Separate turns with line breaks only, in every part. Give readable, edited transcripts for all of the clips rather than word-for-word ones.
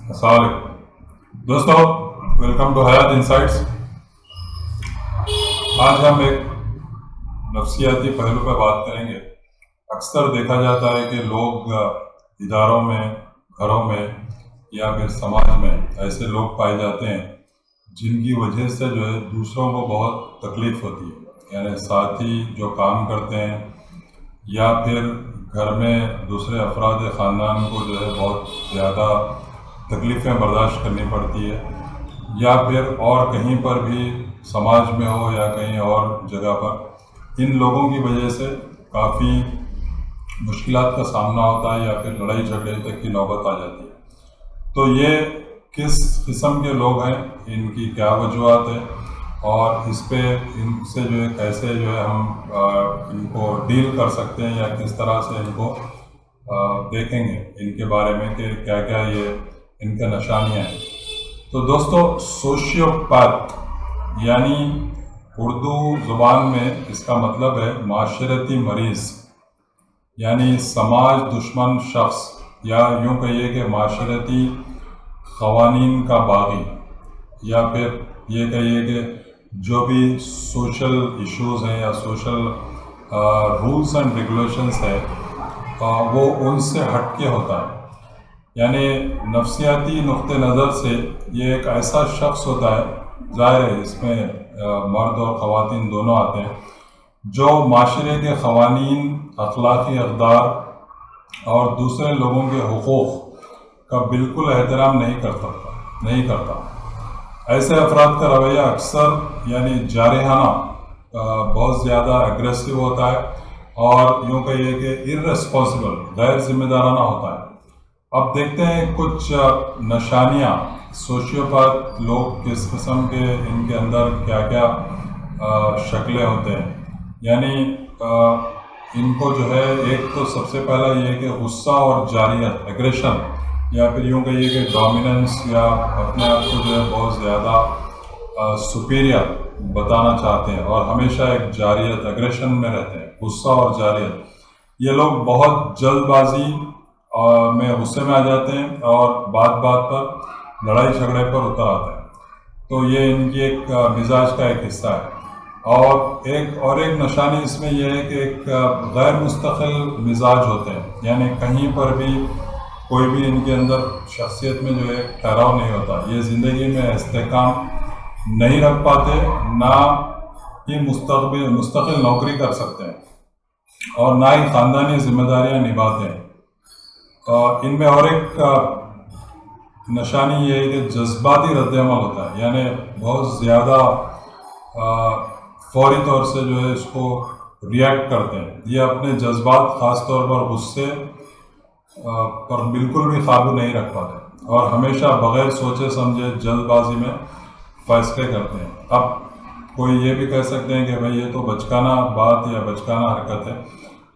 السلام علیکم دوستو، ویلکم ٹو حیات انسائٹس۔ آج ہم ایک نفسیاتی پہلو پہ بات کریں گے۔ اکثر دیکھا جاتا ہے کہ لوگ اداروں میں، گھروں میں یا پھر سماج میں ایسے لوگ پائے جاتے ہیں جن کی وجہ سے جو ہے دوسروں کو بہت تکلیف ہوتی ہے، یعنی ساتھی جو کام کرتے ہیں یا پھر گھر میں دوسرے افراد خاندان کو جو ہے بہت زیادہ تکلیفیں برداشت کرنی پڑتی ہے، یا پھر اور کہیں پر بھی سماج میں ہو یا کہیں اور جگہ پر ان لوگوں کی وجہ سے کافی مشکلات کا سامنا ہوتا ہے یا پھر لڑائی جھگڑے تک کی نوبت آ جاتی ہے۔ تو یہ کس قسم کے لوگ ہیں، ان کی کیا وجوہات ہیں، اور اس پہ ان سے جو ہے کیسے جو ہے ہم ان کو ڈیل کر سکتے ہیں یا کس طرح سے ان کو دیکھیں گے ان کے بارے میں کہ کیا کیا یہ ان کے نشانیاں ہیں۔ تو دوستو، سوشیوپیتھ یعنی اردو زبان میں اس کا مطلب ہے معاشرتی مریض، یعنی سماج دشمن شخص، یا یوں کہیے کہ معاشرتی قوانین کا باغی، یا پھر یہ کہیے کہ جو بھی سوشل ایشوز ہیں یا سوشل رولز اینڈ ریگولیشنز ہے وہ ان سے ہٹ کے ہوتا ہے۔ یعنی نفسیاتی نقطہ نظر سے یہ ایک ایسا شخص ہوتا ہے، ظاہر ہے اس میں مرد اور خواتین دونوں آتے ہیں، جو معاشرے کے قوانین، اخلاقی اقدار اور دوسرے لوگوں کے حقوق کا بالکل احترام نہیں کرتا۔ ایسے افراد کا رویہ اکثر یعنی جارحانہ، بہت زیادہ اگریسو ہوتا ہے، اور یوں کہیے کہ ارریسپانسبل، غیر ذمہ دارانہ ہوتا ہے۔ اب دیکھتے ہیں کچھ نشانیاں، سوشیوپیتھ لوگ کس قسم کے، ان کے اندر کیا کیا شکلیں ہوتے ہیں۔ یعنی ان کو جو ہے ایک تو سب سے پہلا یہ کہ غصہ اور جارحیت، ایگریشن، یا پھر یوں کہیے کہ ڈومیننس، یا اپنے آپ کو جو ہے بہت زیادہ سپیریئر بتانا چاہتے ہیں، اور ہمیشہ ایک جارحیت، ایگریشن میں رہتے ہیں، غصہ اور جارحیت۔ یہ لوگ بہت جلد بازی میں غصے میں آ جاتے ہیں اور بات پر لڑائی جھگڑے پر اتر آتے ہیں۔ تو یہ ان کی ایک مزاج کا ایک حصہ ہے۔ اور ایک نشانی اس میں یہ ہے کہ ایک غیر مستقل مزاج ہوتے ہیں، یعنی کہیں پر بھی کوئی بھی ان کے اندر شخصیت میں جو ہے ٹھہراؤ نہیں ہوتا۔ یہ زندگی میں استحکام نہیں رکھ پاتے، نہ ہی مستقل نوکری کر سکتے ہیں، اور نہ ہی خاندانی ذمہ داریاں نبھاتے ہیں۔ ان میں اور ایک نشانی یہ ہے کہ جذباتی رد عمل ہوتا ہے، یعنی بہت زیادہ فوری طور سے جو ہے اس کو ریئیکٹ کرتے ہیں۔ یہ اپنے جذبات، خاص طور پر غصے پر بالکل بھی قابو نہیں رکھ پاتے، اور ہمیشہ بغیر سوچے سمجھے جلد بازی میں فیصلے کرتے ہیں۔ اب کوئی یہ بھی کہہ سکتے ہیں کہ بھئی یہ تو بچکانہ بات یا بچکانہ حرکت ہے،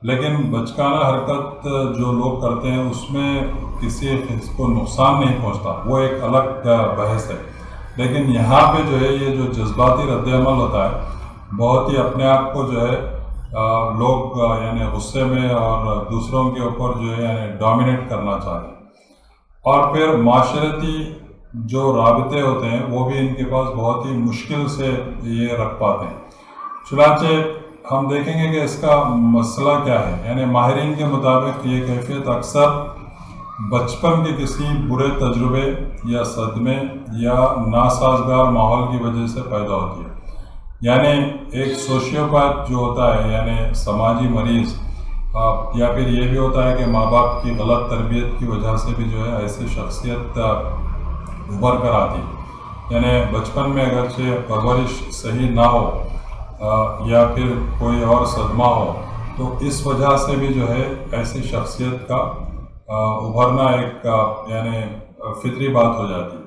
لیکن بچکانہ حرکت جو لوگ کرتے ہیں اس میں کسی کو نقصان نہیں پہنچتا، وہ ایک الگ بحث ہے۔ لیکن یہاں پہ جو ہے یہ جو جذباتی رد عمل ہوتا ہے، بہت ہی اپنے آپ کو جو ہے لوگ یعنی غصے میں اور دوسروں کے اوپر جو ہے یعنی ڈومینیٹ کرنا چاہتے ہیں۔ اور پھر معاشرتی جو رابطے ہوتے ہیں وہ بھی ان کے پاس بہت ہی مشکل سے یہ رکھ پاتے ہیں۔ چنانچہ ہم دیکھیں گے کہ اس کا مسئلہ کیا ہے۔ یعنی ماہرین کے مطابق یہ کیفیت اکثر بچپن کے کسی برے تجربے یا صدمے یا ناسازگار ماحول کی وجہ سے پیدا ہوتی ہے۔ یعنی ایک سوشیوپیتھ جو ہوتا ہے، یعنی سماجی مریض، یا پھر یہ بھی ہوتا ہے کہ ماں باپ کی غلط تربیت کی وجہ سے بھی جو ہے ایسی شخصیت ابھر کر آتی ہے۔ یعنی بچپن میں اگرچہ پرورش صحیح نہ ہو یا پھر کوئی اور صدمہ ہو، تو اس وجہ سے بھی جو ہے ایسی شخصیت کا ابھرنا ایک یعنی فطری بات ہو جاتی ہے۔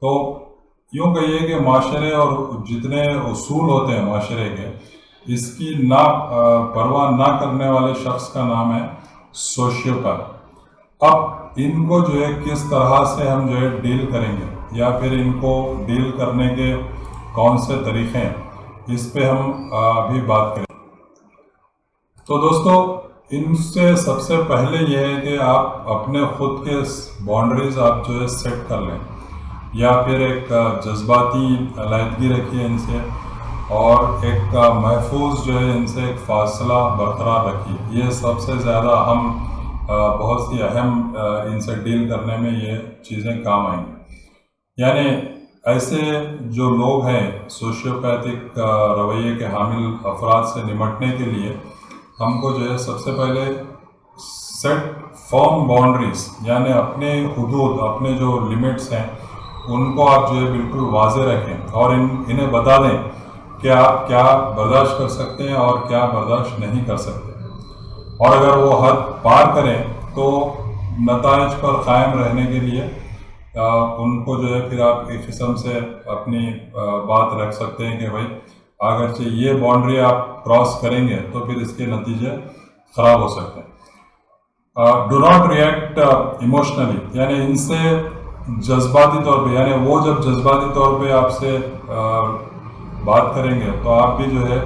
تو یوں کہیے کہ معاشرے اور جتنے اصول ہوتے ہیں معاشرے کے، اس کی پرواہ نہ کرنے والے شخص کا نام ہے سوشیوپیتھ۔ اب ان کو جو ہے کس طرح سے ہم جو ہے ڈیل کریں گے، یا پھر ان کو ڈیل کرنے کے کون سے طریقے ہیں، اس پہ ہم ابھی بات کریں۔ تو دوستو، ان سے سب سے پہلے یہ ہے کہ آپ اپنے خود کے باؤنڈریز آپ جو ہے سیٹ کر لیں، یا پھر ایک جذباتی علیحدگی رکھیے ان سے، اور ایک محفوظ جو ہے ان سے ایک فاصلہ برقرار رکھیے۔ یہ سب سے زیادہ اہم، بہت سی اہم ان سے ڈیل کرنے میں یہ چیزیں کام آئیں گی۔ یعنی ایسے جو لوگ ہیں سوشیوپیتھک رویے کے حامل افراد سے نمٹنے کے لیے ہم کو جو ہے سب سے پہلے سیٹ فرم باؤنڈریز، یعنی اپنے حدود، اپنے جو لمٹس ہیں ان کو آپ جو ہے بالکل واضح رکھیں، اور انہیں بتا دیں کہ آپ کیا برداشت کر سکتے ہیں اور کیا برداشت نہیں کر سکتے، اور اگر وہ حد پار کریں تو نتائج پر قائم رہنے کے لیے ان کو جو ہے پھر آپ ایک قسم سے اپنی بات رکھ سکتے ہیں کہ بھائی اگرچہ یہ باؤنڈری آپ کراس کریں گے تو پھر اس کے نتیجے خراب ہو سکتے ہیں۔ ڈو ناٹ ریئیکٹ ایموشنلی، یعنی ان سے جذباتی طور پہ، یعنی وہ جب جذباتی طور پہ آپ سے بات کریں گے تو آپ بھی جو ہے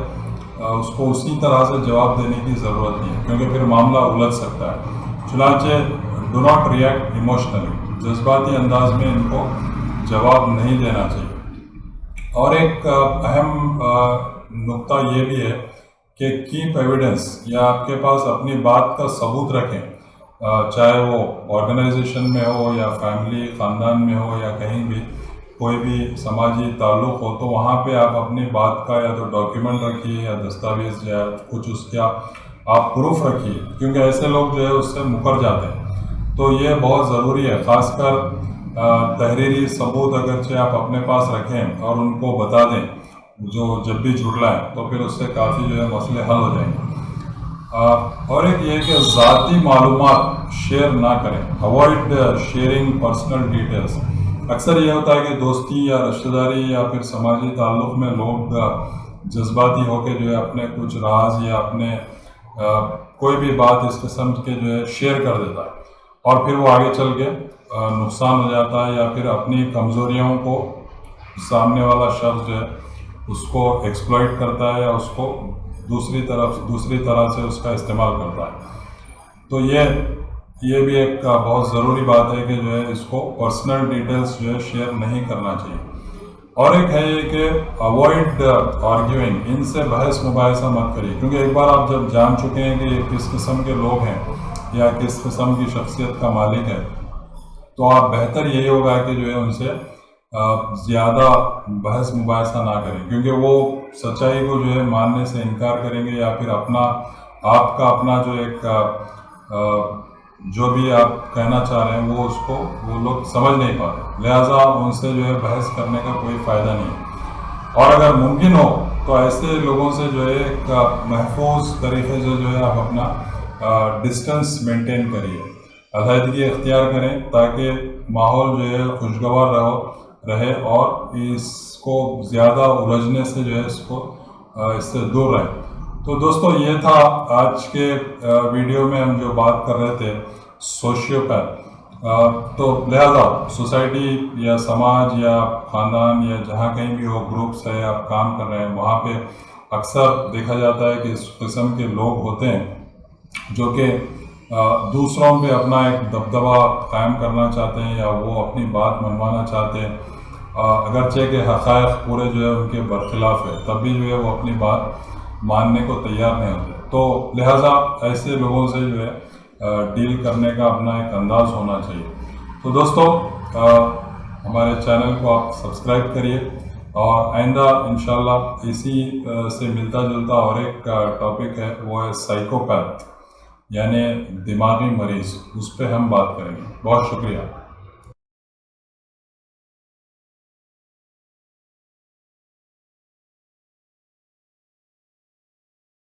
اس کو اسی طرح سے جواب دینے کی ضرورت نہیں ہے، کیونکہ پھر معاملہ الجھ سکتا ہے۔ چنانچہ ڈو ناٹ ریئیکٹ ایموشنلی، جذباتی انداز میں ان کو جواب نہیں دینا چاہیے۔ اور ایک اہم نقطہ یہ بھی ہے کہ کیپ ایویڈنس، یا آپ کے پاس اپنی بات کا ثبوت رکھیں، چاہے وہ آرگنائزیشن میں ہو یا فیملی خاندان میں ہو یا کہیں بھی کوئی بھی سماجی تعلق ہو، تو وہاں پہ آپ اپنی بات کا یا تو ڈاکیومنٹ رکھیے یا دستاویز یا کچھ اس کا آپ پروف رکھیے، کیونکہ ایسے لوگ جو ہے اس سے مکر جاتے ہیں۔ تو یہ بہت ضروری ہے، خاص کر تحریری ثبوت اگرچہ آپ اپنے پاس رکھیں اور ان کو بتا دیں جو جب بھی جھٹلائیں، تو پھر اس سے کافی جو ہے مسئلے حل ہو جائیں گے۔ اور ایک یہ کہ ذاتی معلومات شیئر نہ کریں، اوائڈ شیئرنگ پرسنل ڈیٹیلز۔ اکثر یہ ہوتا ہے کہ دوستی یا رشتہ داری یا پھر سماجی تعلق میں لوگ جذباتی ہو کے جو ہے اپنے کچھ راز یا اپنے کوئی بھی بات اس قسم کے جو ہے شیئر کر دیتا ہے، اور پھر وہ آگے چل کے نقصان ہو جاتا ہے، یا پھر اپنی کمزوریوں کو سامنے والا شخص جو ہے اس کو ایکسپلائٹ کرتا ہے یا اس کو دوسری طرح سے اس کا استعمال کرتا ہے۔ تو یہ بھی ایک بہت ضروری بات ہے کہ جو ہے اس کو پرسنل ڈیٹیلز جو ہے شیئر نہیں کرنا چاہیے۔ اور ایک ہے یہ کہ اوائڈ آرگیونگ، ان سے بحث مباحثہ مت کریے، کیونکہ ایک بار آپ جب جان چکے ہیں کہ یہ کس قسم کے لوگ ہیں یا کس قسم کی شخصیت کا مالک ہے، تو آپ بہتر یہی ہوگا کہ جو ہے ان سے زیادہ بحث مباحثہ نہ کریں، کیونکہ وہ سچائی کو جو ہے ماننے سے انکار کریں گے، یا پھر آپ کا اپنا جو ایک جو بھی آپ کہنا چاہ رہے ہیں وہ لوگ سمجھ نہیں پاتے، لہٰذا ان سے جو ہے بحث کرنے کا کوئی فائدہ نہیں ہے۔ اور اگر ممکن ہو تو ایسے لوگوں سے جو ہے ایک محفوظ طریقے سے جو ہے آپ اپنا ڈسٹنس مینٹین کریے، علیحدگی اختیار کریں، تاکہ ماحول جو ہے خوشگوار رہے اور اس کو زیادہ الجھنے سے جو ہے اس سے دور رہیں۔ تو دوستو، یہ تھا آج کے ویڈیو میں ہم جو بات کر رہے تھے سوشیوپیتھ۔ تو لہذا سوسائٹی یا سماج یا خاندان یا جہاں کہیں بھی ہو، گروپس ہے آپ کام کر رہے ہیں، وہاں پہ اکثر دیکھا جاتا ہے کہ اس قسم کے لوگ ہوتے ہیں جو کہ دوسروں پہ اپنا ایک دبدبہ قائم کرنا چاہتے ہیں، یا وہ اپنی بات منوانا چاہتے ہیں، اگرچہ کہ حقائق پورے جو ہے ان کے برخلاف ہے، تب بھی جو ہے وہ اپنی بات ماننے کو تیار نہیں ہوتے۔ تو لہٰذا ایسے لوگوں سے جو ہے ڈیل کرنے کا اپنا ایک انداز ہونا چاہیے۔ تو دوستو، ہمارے چینل کو آپ سبسکرائب کریے، اور آئندہ انشاءاللہ اسی سے ملتا جلتا اور ایک ٹاپک ہے، وہ ہے سائیکوپیتھ، یعنی دماغی مریض، اس پہ ہم بات کریں گے۔ بہت شکریہ۔